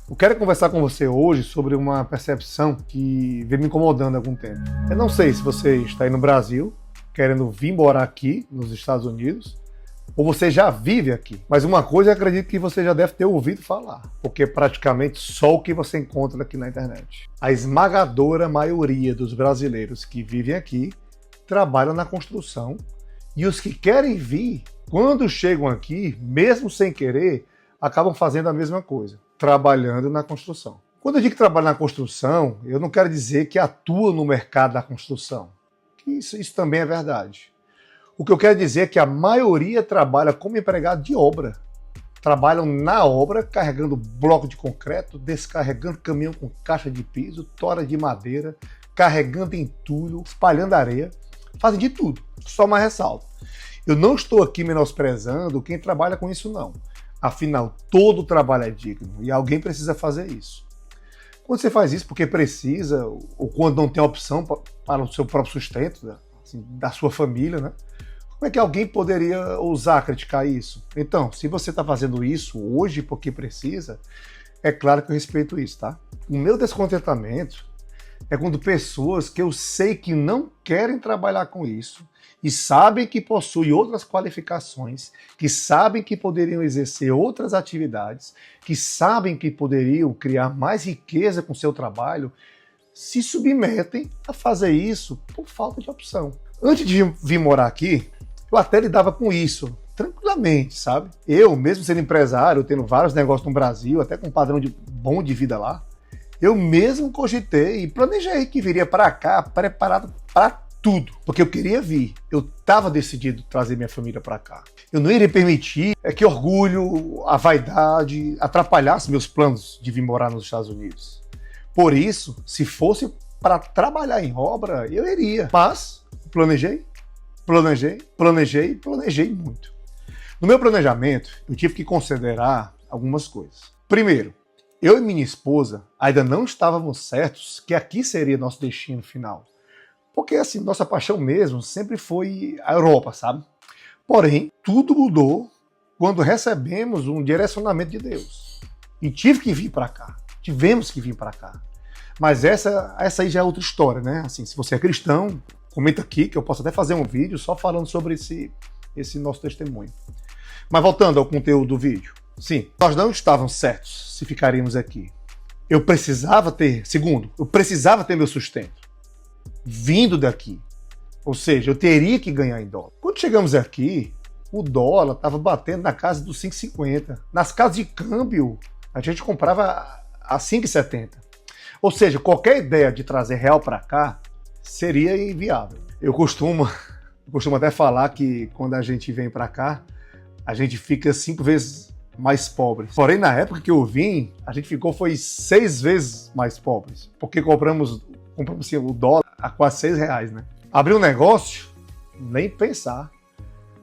Eu quero conversar com você hoje sobre uma percepção que vem me incomodando há algum tempo. Eu não sei se você está aí no Brasil, querendo vir morar aqui, nos Estados Unidos, ou você já vive aqui. Mas uma coisa eu acredito que você já deve ter ouvido falar, porque é praticamente só o que você encontra aqui na internet. A esmagadora maioria dos brasileiros que vivem aqui trabalham na construção, e os que querem vir, quando chegam aqui, mesmo sem querer, acabam fazendo a mesma coisa, trabalhando na construção. Quando eu digo que trabalha na construção, eu não quero dizer que atua no mercado da construção. Isso também é verdade. O que eu quero dizer é que a maioria trabalha como empregado de obra. Trabalham na obra, carregando bloco de concreto, descarregando caminhão com caixa de piso, tora de madeira, carregando entulho, espalhando areia. Fazem de tudo. Só uma ressalva. Eu não estou aqui menosprezando quem trabalha com isso, não. Afinal, todo trabalho é digno e alguém precisa fazer isso. Quando você faz isso porque precisa, ou quando não tem opção para o seu próprio sustento, assim, da sua família, né? Como é que alguém poderia ousar criticar isso? Então, se você está fazendo isso hoje porque precisa, é claro que eu respeito isso, tá? O meu descontentamento é quando pessoas que eu sei que não querem trabalhar com isso e sabem que possuem outras qualificações, que sabem que poderiam exercer outras atividades, que sabem que poderiam criar mais riqueza com seu trabalho, se submetem a fazer isso por falta de opção. Antes de vir morar aqui, eu até lidava com isso, tranquilamente, sabe? Eu, mesmo sendo empresário, tendo vários negócios no Brasil, até com um padrão bom de vida lá, eu mesmo cogitei e planejei que viria para cá preparado para tudo, porque eu queria vir. Eu estava decidido trazer minha família para cá. Eu não iria permitir que orgulho, a vaidade atrapalhasse meus planos de vir morar nos Estados Unidos. Por isso, se fosse para trabalhar em obra, eu iria. Mas planejei muito. No meu planejamento, eu tive que considerar algumas coisas. Primeiro, eu e minha esposa ainda não estávamos certos que aqui seria nosso destino final. Porque, assim, nossa paixão mesmo sempre foi a Europa, sabe? Porém, tudo mudou quando recebemos um direcionamento de Deus. E tive que vir para cá. Tivemos que vir para cá. Mas essa aí já é outra história, né? Assim, se você é cristão, comenta aqui que eu posso até fazer um vídeo só falando sobre esse nosso testemunho. Mas voltando ao conteúdo do vídeo. Sim, nós não estávamos certos se ficaríamos aqui. Eu precisava ter meu sustento vindo daqui. Ou seja, eu teria que ganhar em dólar. Quando chegamos aqui, o dólar estava batendo na casa dos 5,50. Nas casas de câmbio, a gente comprava a 5,70. Ou seja, qualquer ideia de trazer real para cá seria inviável. Eu costumo até falar que quando a gente vem para cá, a gente fica 5 vezes mais pobre. Porém, na época que eu vim, a gente foi 6 vezes mais pobres. Porque compramos assim, o dólar a quase R$6, né? Abrir um negócio, nem pensar.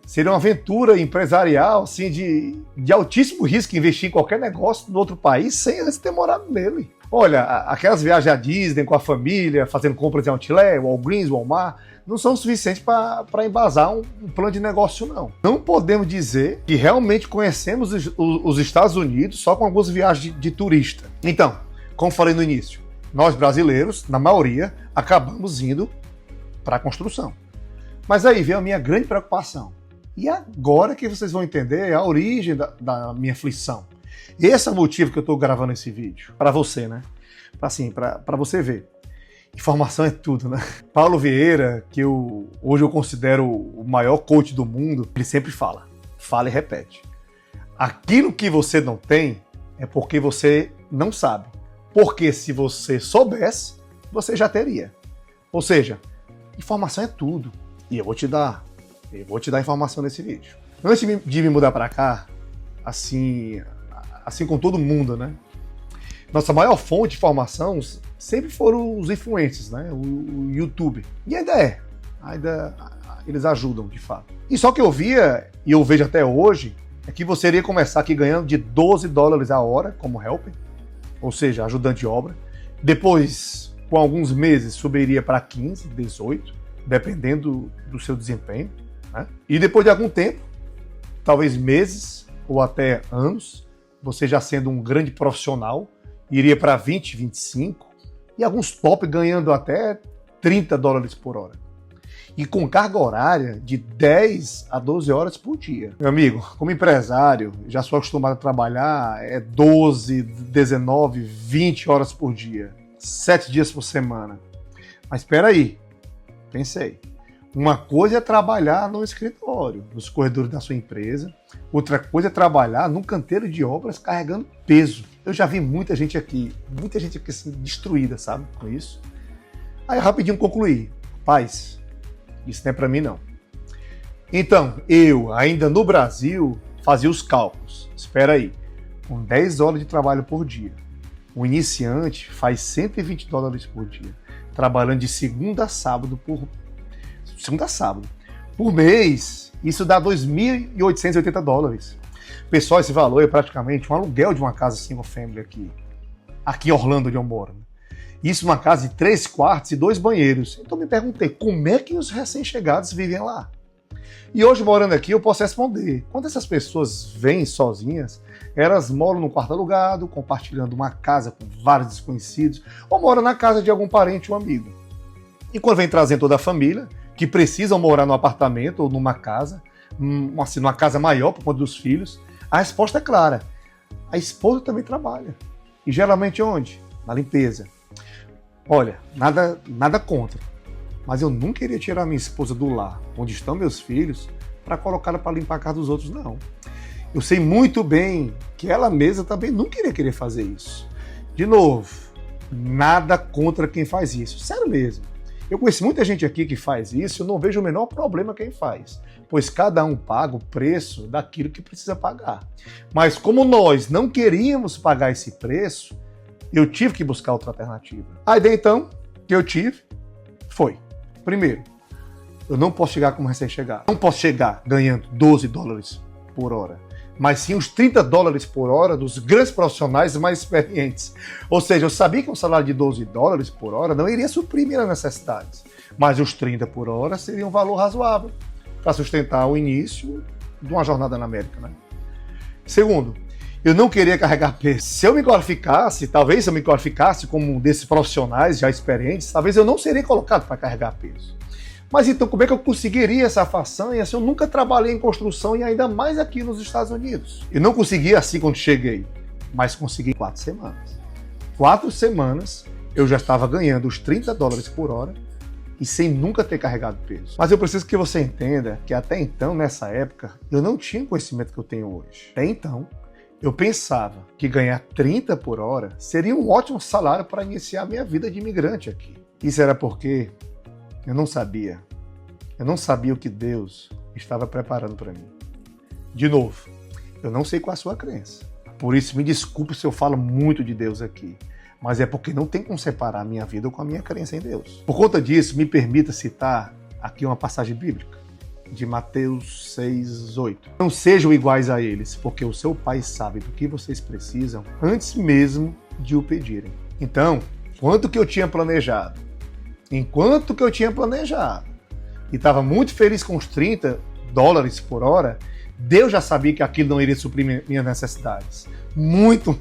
Seria uma aventura empresarial, assim, de altíssimo risco investir em qualquer negócio no outro país sem antes ter morado nele. Olha, aquelas viagens à Disney com a família, fazendo compras em outlet, Walgreens, Walmart, não são suficientes para embasar um plano de negócio, não. Não podemos dizer que realmente conhecemos os Estados Unidos só com algumas viagens de turista. Então, como falei no início, nós brasileiros, na maioria, acabamos indo para a construção. Mas aí vem a minha grande preocupação. E agora que vocês vão entender a origem da minha aflição. Esse é o motivo que eu estou gravando esse vídeo. Para você, né? Assim, para você ver. Informação é tudo, né? Paulo Vieira, que hoje eu considero o maior coach do mundo, ele sempre fala e repete. Aquilo que você não tem é porque você não sabe. Porque se você soubesse, você já teria. Ou seja, informação é tudo. E eu vou te dar informação nesse vídeo. Antes de me mudar para cá, assim com todo mundo, né? Nossa maior fonte de informação sempre foram os influencers, né? O YouTube. E ainda eles ajudam, de fato. E só que eu via, e eu vejo até hoje, é que você iria começar aqui ganhando de $12 a hora como helper, ou seja, ajudante de obra. Depois, com alguns meses, subiria para 15, 18, dependendo do seu desempenho, né? E depois de algum tempo, talvez meses ou até anos, você já sendo um grande profissional iria para 20, 25, e alguns top ganhando até 30 dólares por hora. E com carga horária de 10 a 12 horas por dia. Meu amigo, como empresário, já sou acostumado a trabalhar 12, 19, 20 horas por dia. 7 dias por semana. Mas espera aí, pensei. Uma coisa é trabalhar no escritório, nos corredores da sua empresa. Outra coisa é trabalhar num canteiro de obras carregando peso. Eu já vi muita gente aqui assim, destruída, sabe, com isso. Aí rapidinho concluí. Rapaz, isso não é pra mim não. Então, eu, ainda no Brasil, fazia os cálculos. Espera aí, com 10 horas de trabalho por dia. O iniciante faz 120 dólares por dia, trabalhando de segunda a sábado por mês. Isso dá 2.880 dólares. Pessoal, esse valor é praticamente um aluguel de uma casa single family aqui em Orlando, onde eu moro. Isso uma casa de 3 quartos e 2 banheiros. Então me perguntei, como é que os recém-chegados vivem lá? E hoje, morando aqui, eu posso responder. Quando essas pessoas vêm sozinhas, elas moram num quarto alugado, compartilhando uma casa com vários desconhecidos, ou moram na casa de algum parente ou amigo. E quando vem trazendo toda a família, que precisam morar num apartamento ou numa casa, assim, numa casa maior por conta dos filhos, a resposta é clara. A esposa também trabalha. E geralmente onde? Na limpeza. Olha, nada contra, mas eu nunca queria tirar minha esposa do lar, onde estão meus filhos, para colocá-la para limpar a casa dos outros, não. Eu sei muito bem que ela mesma também não querer fazer isso. De novo, nada contra quem faz isso, sério mesmo. Eu conheço muita gente aqui que faz isso, eu não vejo o menor problema quem faz, pois cada um paga o preço daquilo que precisa pagar. Mas como nós não queríamos pagar esse preço, eu tive que buscar outra alternativa. A ideia, então, que eu tive foi, primeiro, eu não posso chegar como recém-chegado. Não posso chegar ganhando 12 dólares por hora, mas sim os 30 dólares por hora dos grandes profissionais mais experientes. Ou seja, eu sabia que um salário de 12 dólares por hora não iria suprir minhas necessidades, mas os 30 por hora seria um valor razoável para sustentar o início de uma jornada na América, né? Segundo, eu não queria carregar peso. Se eu me qualificasse como um desses profissionais já experientes, talvez eu não seria colocado para carregar peso. Mas então como é que eu conseguiria essa façanha se eu nunca trabalhei em construção e ainda mais aqui nos Estados Unidos? Eu não consegui assim quando cheguei, mas consegui em 4 semanas. 4 semanas eu já estava ganhando os 30 dólares por hora e sem nunca ter carregado peso. Mas eu preciso que você entenda que até então, nessa época, eu não tinha o conhecimento que eu tenho hoje. Até então, eu pensava que ganhar 30 por hora seria um ótimo salário para iniciar minha vida de imigrante aqui. Isso era porque eu não sabia o que Deus estava preparando para mim. De novo, eu não sei qual é a sua crença. Por isso, me desculpe se eu falo muito de Deus aqui, mas é porque não tem como separar a minha vida com a minha crença em Deus. Por conta disso, me permita citar aqui uma passagem bíblica de Mateus 6:8. Não sejam iguais a eles, porque o seu Pai sabe do que vocês precisam antes mesmo de o pedirem. Então, enquanto que eu tinha planejado, e estava muito feliz com os 30 dólares por hora, Deus já sabia que aquilo não iria suprir minhas necessidades. Muito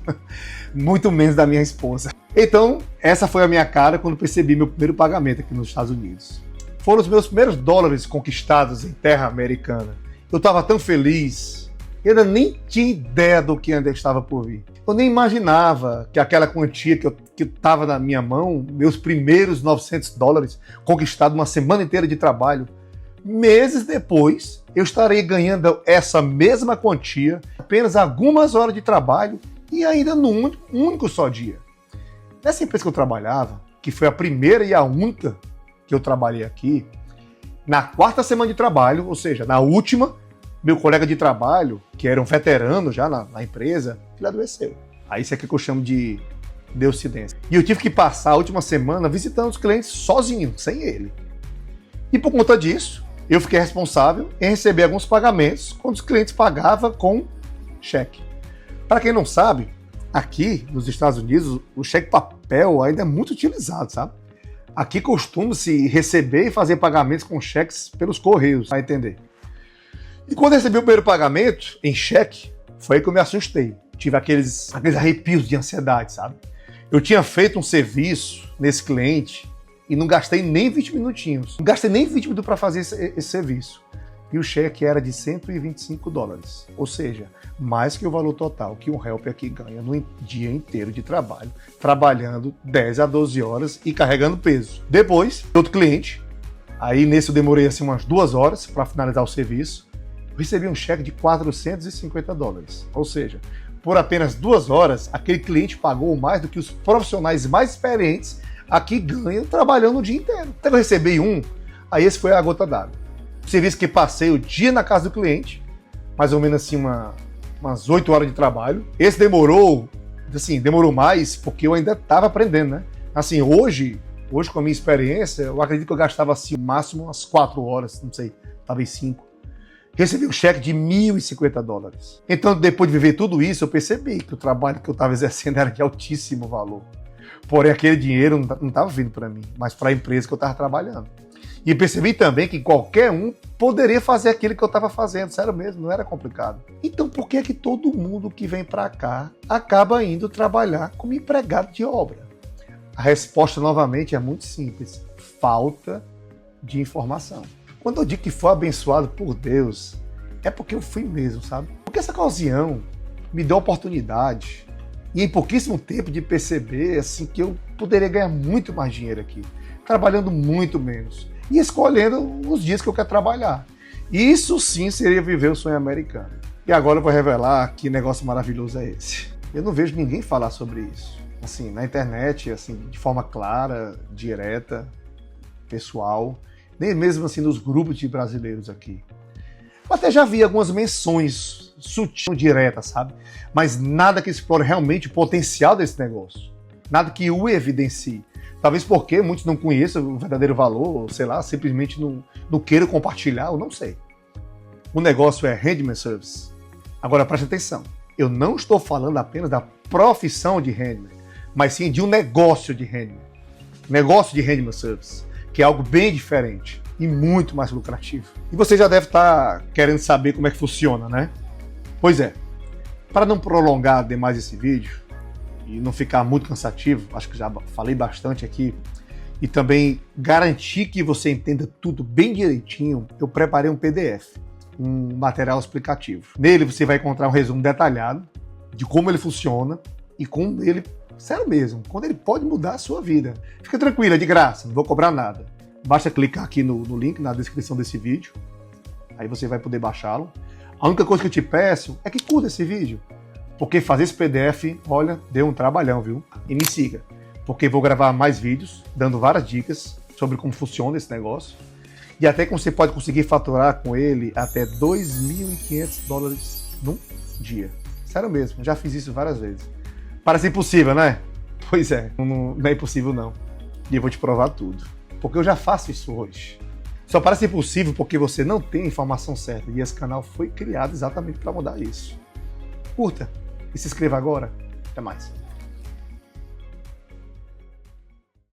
menos da minha esposa. Então, essa foi a minha cara quando percebi meu primeiro pagamento aqui nos Estados Unidos. Foram os meus primeiros dólares conquistados em terra americana. Eu estava tão feliz, eu ainda nem tinha ideia do que ainda estava por vir. Eu nem imaginava que aquela quantia que estava na minha mão, meus primeiros 900 dólares, conquistados uma semana inteira de trabalho, meses depois, eu estarei ganhando essa mesma quantia, apenas algumas horas de trabalho e ainda num único só dia. Nessa empresa que eu trabalhava, que foi a primeira e a única que eu trabalhei aqui, na 4ª semana de trabalho, ou seja, na última, meu colega de trabalho, que era um veterano já na empresa, ele adoeceu. Aí isso é que eu chamo de deucidência. E eu tive que passar a última semana visitando os clientes sozinho, sem ele. E por conta disso, eu fiquei responsável em receber alguns pagamentos quando os clientes pagavam com cheque. Para quem não sabe, aqui nos Estados Unidos, o cheque papel ainda é muito utilizado, sabe? Aqui costuma-se receber e fazer pagamentos com cheques pelos correios, para entender. E quando eu recebi o primeiro pagamento em cheque, foi aí que eu me assustei. Tive aqueles arrepios de ansiedade, sabe? Eu tinha feito um serviço nesse cliente e não gastei nem 20 minutinhos. Não gastei nem 20 minutos para fazer esse serviço. E o cheque era de $125. Ou seja, mais que o valor total que um helper aqui ganha no dia inteiro de trabalho, trabalhando 10 a 12 horas e carregando peso. Depois, outro cliente, aí nesse eu demorei assim umas 2 horas para finalizar o serviço, eu recebi um cheque de $450. Ou seja, por apenas 2 horas, aquele cliente pagou mais do que os profissionais mais experientes aqui ganham trabalhando o dia inteiro. Até que eu recebi aí esse foi a gota d'água. Serviço que passei o dia na casa do cliente, mais ou menos assim umas 8 horas de trabalho. Esse demorou mais porque eu ainda estava aprendendo, né? Assim, hoje com a minha experiência, eu acredito que eu gastava assim o máximo umas 4 horas, não sei, talvez 5. Recebi um cheque de $1.050. Então, depois de viver tudo isso, eu percebi que o trabalho que eu estava exercendo era de altíssimo valor. Porém, aquele dinheiro não estava vindo para mim, mas para a empresa que eu estava trabalhando. E percebi também que qualquer um poderia fazer aquilo que eu estava fazendo, sério mesmo, não era complicado. Então, por que é que todo mundo que vem para cá acaba indo trabalhar como empregado de obra? A resposta, novamente, é muito simples: falta de informação. Quando eu digo que foi abençoado por Deus, é porque eu fui mesmo, sabe? Porque essa ocasião me deu a oportunidade, e em pouquíssimo tempo, de perceber assim, que eu poderia ganhar muito mais dinheiro aqui, trabalhando muito menos, e escolhendo os dias que eu quero trabalhar. Isso sim seria viver o sonho americano. E agora eu vou revelar que negócio maravilhoso é esse. Eu não vejo ninguém falar sobre isso. Assim, na internet, assim, de forma clara, direta, pessoal, nem mesmo assim nos grupos de brasileiros aqui. Eu até já vi algumas menções sutis, diretas, sabe? Mas nada que explore realmente o potencial desse negócio. Nada que o evidencie. Talvez porque muitos não conheçam o verdadeiro valor, ou sei lá, simplesmente não queiram compartilhar, ou não sei. O negócio é Handyman Service. Agora preste atenção, eu não estou falando apenas da profissão de Handyman, mas sim de um negócio de Handyman. Negócio de Handyman Service, que é algo bem diferente e muito mais lucrativo. E você já deve estar querendo saber como é que funciona, né? Pois é, para não prolongar demais esse vídeo, e não ficar muito cansativo, acho que já falei bastante aqui, e também garantir que você entenda tudo bem direitinho, eu preparei um PDF, um material explicativo. Nele você vai encontrar um resumo detalhado de como ele funciona e como ele, sério mesmo, quando ele pode mudar a sua vida. Fica tranquilo, é de graça, não vou cobrar nada. Basta clicar aqui no link na descrição desse vídeo, aí você vai poder baixá-lo. A única coisa que eu te peço é que curta esse vídeo, porque fazer esse PDF, olha, deu um trabalhão, viu? E me siga, porque vou gravar mais vídeos, dando várias dicas sobre como funciona esse negócio, e até que você pode conseguir faturar com ele até $2.500 num dia. Sério mesmo, já fiz isso várias vezes. Parece impossível, né? Pois é, não é impossível não. E eu vou te provar tudo, porque eu já faço isso hoje. Só parece impossível porque você não tem a informação certa, e esse canal foi criado exatamente para mudar isso. Curta e se inscreva agora. Até mais.